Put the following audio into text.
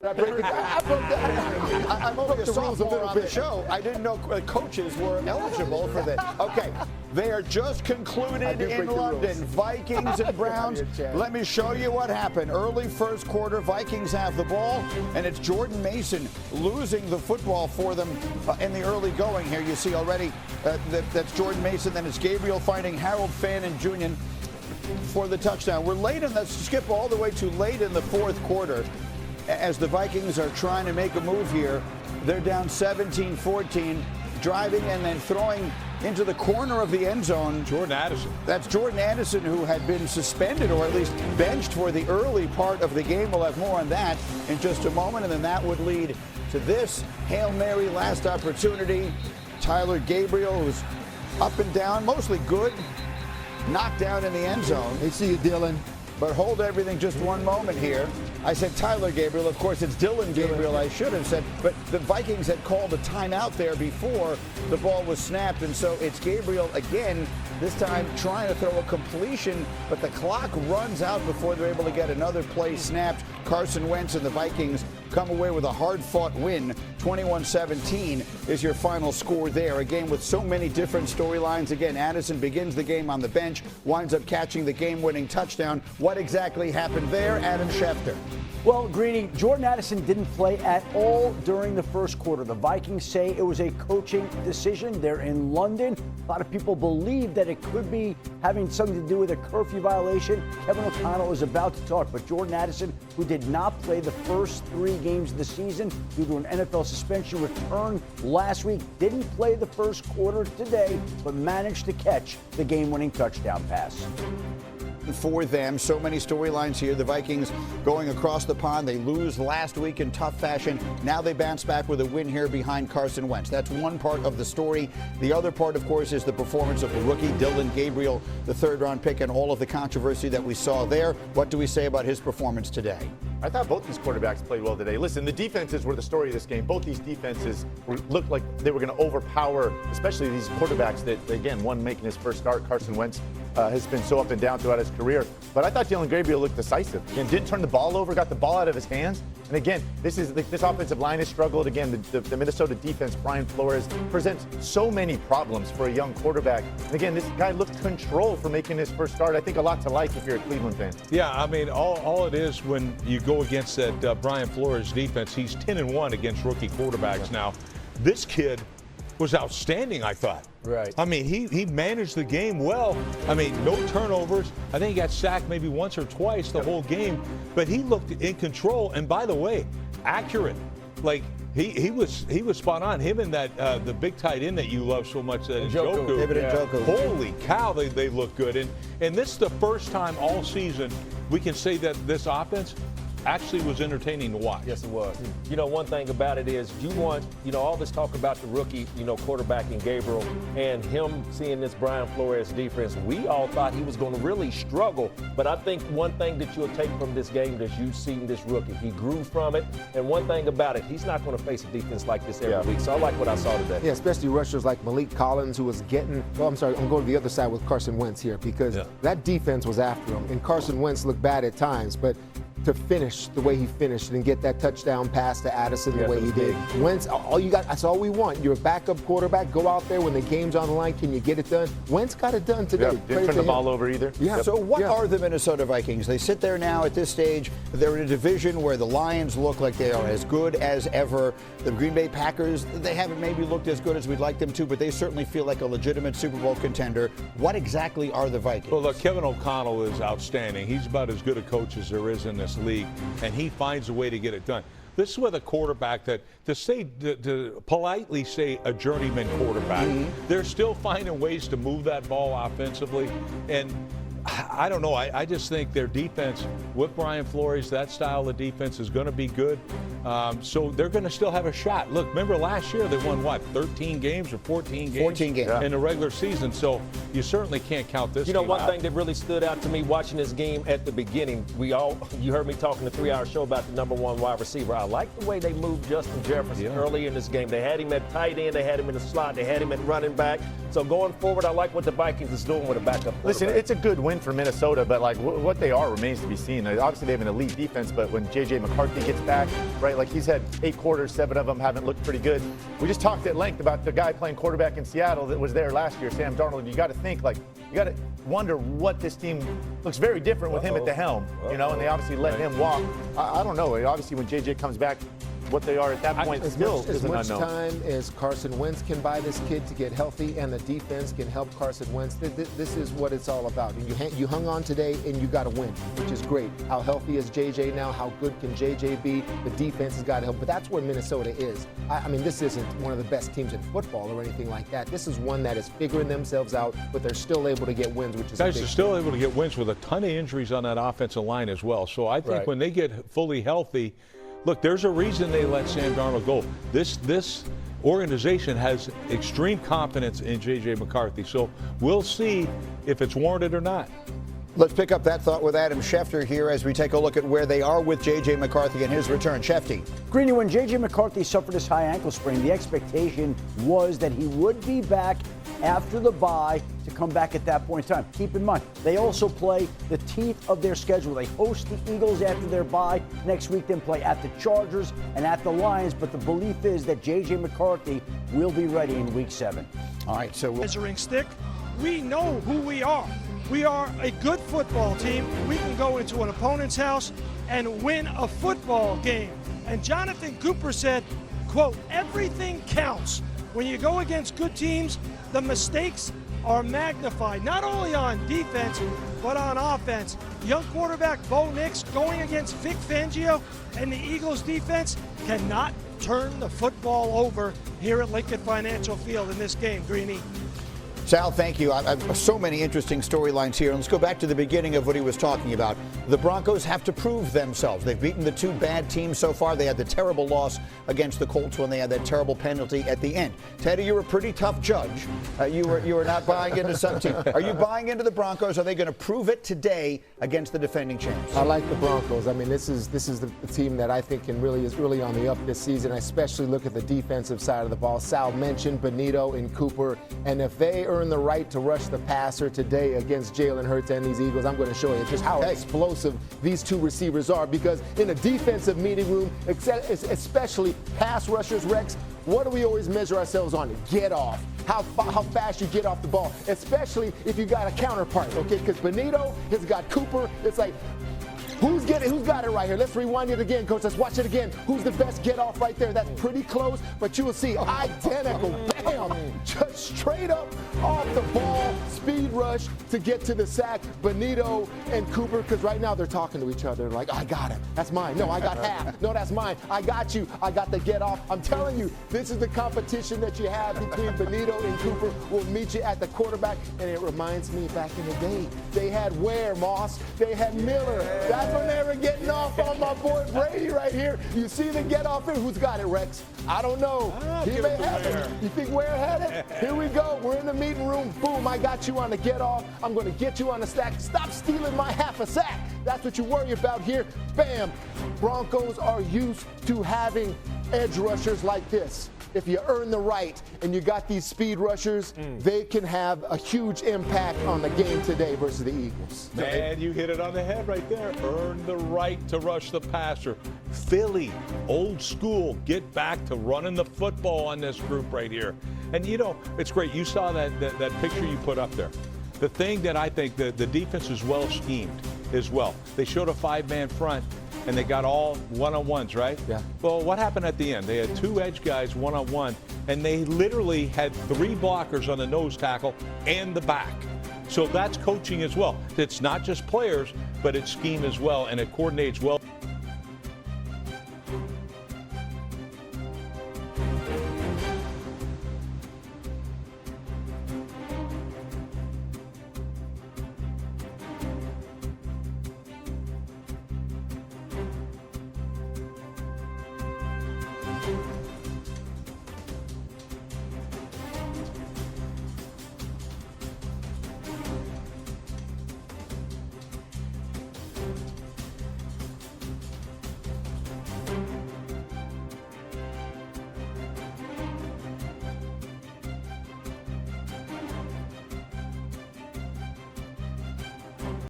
I'm only a sophomore on the show. I didn't know coaches were eligible for this. Okay, they are just concluded in London. Vikings and Browns. Let me show you what happened. Early first quarter, Vikings have the ball, and it's Jordan Mason losing the football for them in the early going here. You see already that's Jordan Mason. Then it's Gabriel finding Harold Fannin Jr. for the touchdown. We're late in the skip all the way to late in the fourth quarter. As the Vikings are trying to make a move here, they're down 17-14, driving and then throwing into the corner of the end zone. Jordan Addison. That's Jordan Addison, who had been suspended or at least benched for the early part of the game. We'll have more on that in just a moment, and then that would lead to this Hail Mary last opportunity. Tyler Gabriel, who's up and down, mostly good, knocked down in the end zone. They see you, Dylan. But hold everything just one moment here. I said Tyler Gabriel. Of course, it's Dylan Gabriel, I should have said. But the Vikings had called a timeout there before the ball was snapped. And so it's Gabriel again, this time trying to throw a completion. But the clock runs out before they're able to get another play snapped. Carson Wentz and the Vikings come away with a hard-fought win. 21-17 is your final score there. A game with so many different storylines. Again, Addison begins the game on the bench, winds up catching the game-winning touchdown. What exactly happened there? Adam Schefter. Well, Greeny, Jordan Addison didn't play at all during the first quarter. The Vikings say it was a coaching decision. They're in London. A lot of people believe that it could be having something to do with a curfew violation. Kevin O'Connell is about to talk, but Jordan Addison, who did not play the first 3 games of the season due to an NFL suspension, returned last week, didn't play the first quarter today, but managed to catch the game-winning touchdown pass. For them, so many storylines here. The Vikings going across the pond. They lose last week in tough fashion. Now they bounce back with a win here behind Carson Wentz. That's one part of the story. The other part, of course, is the performance of the rookie Dylan Gabriel, the third-round pick, and all of the controversy that we saw there. What do we say about his performance today? I thought both these quarterbacks played well today. Listen, the defenses were the story of this game. Both these defenses looked like they were going to overpower, especially these quarterbacks that, again, one making his first start. Carson Wentz has been so up and down throughout his career. But I thought Dylan Gabriel looked decisive. Again, didn't turn the ball over, got the ball out of his hands. And again, this offensive line has struggled. Again, the Minnesota defense, Brian Flores, presents so many problems for a young quarterback. And again, this guy looked controlled for making his first start. I think a lot to like if you're a Cleveland fan. Yeah, I mean, all it is when you go against that Brian Flores defense, he's 10-1 against rookie quarterbacks now. This kid was outstanding, I thought. Right. I mean, he managed the game well. I mean, no turnovers. I think he got sacked maybe once or twice the whole game, but he looked in control. And by the way, accurate. Like he was spot on. Him and that the big tight end that you love so much, that Njoku. Holy cow, they look good. And this is the first time all season we can say that this offense actually was entertaining to watch. Yes, it was. You know, one thing about it is you want, all this talk about the rookie, quarterback in Gabriel and him seeing this Brian Flores defense. We all thought he was going to really struggle. But I think one thing that you'll take from this game is you've seen this rookie. He grew from it. And one thing about it, he's not going to face a defense like this every week. So I like what I saw today. Yeah, especially rushers like Malik Collins, who was getting, I'm going to the other side with Carson Wentz here, because that defense was after him. And Carson Wentz looked bad at times, but to finish the way he finished and get that touchdown pass to Addison the way he did. Wentz, that's all we want. You're a backup quarterback. Go out there when the game's on the line. Can you get it done? Wentz got it done today. Didn't turn the ball over either. Yeah. So what are the Minnesota Vikings? They sit there now at this stage. They're in a division where the Lions look like they are as good as ever. The Green Bay Packers, they haven't maybe looked as good as we'd like them to, but they certainly feel like a legitimate Super Bowl contender. What exactly are the Vikings? Well, look, Kevin O'Connell is outstanding. He's about as good a coach as there is in this league, and he finds a way to get it done. This is with a quarterback that, to politely say a journeyman quarterback, they're still finding ways to move that ball offensively. And I don't know. I just think their defense with Brian Flores, that style of defense is going to be good. So they're going to still have a shot. Look, remember last year they won, 13 games or 14 games? 14 games. In the regular season. So you certainly can't count this game one out. thing that really stood out to me watching this game at the beginning, you heard me talking the 3-hour show about the number 1 wide receiver. I like the way they moved Justin Jefferson early in this game. They had him at tight end, they had him in the slot, they had him at running back. So going forward, I like what the Vikings is doing with a backup quarterback. Listen, it's a good win win for Minnesota, but like what they are remains to be seen. Obviously, they have an elite defense, but when J.J. McCarthy gets back, right, like he's had 8 quarters, 7 of them haven't looked pretty good. We just talked at length about the guy playing quarterback in Seattle that was there last year, Sam Darnold. You got to think, like, you got to wonder what this team looks very different with him at the helm, you know, and they obviously let him walk. I don't know. Obviously, when J.J. comes back, what they are at that point still is an unknown. As much time as Carson Wentz can buy this kid to get healthy and the defense can help Carson Wentz, this is what it's all about. And you hung on today and you got to win, which is great. How healthy is JJ now? How good can JJ be? The defense has got to help. But that's where Minnesota is. I mean, this isn't one of the best teams in football or anything like that. This is one that is figuring themselves out, but they're still able to get wins, which is guys are still able to get wins with a ton of injuries on that offensive line as well. So I think when they get fully healthy, look, there's a reason they let Sam Darnold go. This organization has extreme confidence in J.J. McCarthy. So we'll see if it's warranted or not. Let's pick up that thought with Adam Schefter here as we take a look at where they are with J.J. McCarthy and his return. Shefty. Greeny, when J.J. McCarthy suffered his high ankle sprain, the expectation was that he would be back after the bye to come back at that point in time. Keep in mind, they also play the teeth of their schedule. They host the Eagles after their bye next week, then play at the Chargers and at the Lions. But the belief is that J.J. McCarthy will be ready in Week 7. All right, so measuring stick, we know who we are. We are a good football team. We can go into an opponent's house and win a football game. And Jonathan Cooper said, quote, everything counts. When you go against good teams, the mistakes are magnified, not only on defense, but on offense. Young quarterback Bo Nix going against Vic Fangio and the Eagles defense cannot turn the football over here at Lincoln Financial Field in this game, Greeny. Sal, thank you. So many interesting storylines here. Let's go back to the beginning of what he was talking about. The Broncos have to prove themselves. They've beaten the 2 bad teams so far. They had the terrible loss against the Colts when they had that terrible penalty at the end. Teddy, you're a pretty tough judge. You were not buying into some team. Are you buying into the Broncos? Are they going to prove it today against the defending champs? I like the Broncos. I mean, this is the team that I think is really on the up this season. I especially look at the defensive side of the ball. Sal mentioned Bonitto and Cooper, and if they earn the right to rush the passer today against Jalen Hurts and these Eagles, I'm going to show you just how explosive these 2 receivers are, because in a defensive meeting room, especially pass rushers, Rex, what do we always measure ourselves on? Get off. How fast you get off the ball, especially if you got a counterpart, okay? Because Bonitto has got Cooper. It's like, who's got it right here? Let's rewind it again, Coach. Let's watch it again. Who's the best get off right there? That's pretty close, but you will see identical. Bam! Just straight up off the ball, speed rush to get to the sack. Bonitto and Cooper, because right now they're talking to each other like, I got it. That's mine. No, I got half. No, that's mine. I got you. I got the get off. I'm telling you, this is the competition that you have between Bonitto and Cooper. Will meet you at the quarterback, and it reminds me back in the day. They had Ware, Moss. They had Miller. That's when they were getting off on my boy Brady right here. You see the get off here? Who's got it, Rex? I don't know. He may have it. You think Ware had it? Here we go. We're in the meeting room. Boom, I got you on the get off. I'm going to get you on the sack. Stop stealing my half a sack. That's what you worry about here. Bam. Broncos are used to having edge rushers like this. If you earn the right and you got these speed rushers, they can have a huge impact on the game today versus the Eagles. Man, you hit it on the head right there. Earn the right to rush the passer. Philly, old school, get back to running the football on this group right here. And, you know, it's great. You saw that picture you put up there. The thing that I think the defense is well schemed as well. They showed a 5-man front, and they got all one-on-ones, right? Yeah. Well, what happened at the end? They had 2 edge guys one-on-one, and they literally had 3 blockers on the nose tackle and the back. So that's coaching as well. It's not just players, but it's scheme as well, and it coordinates well.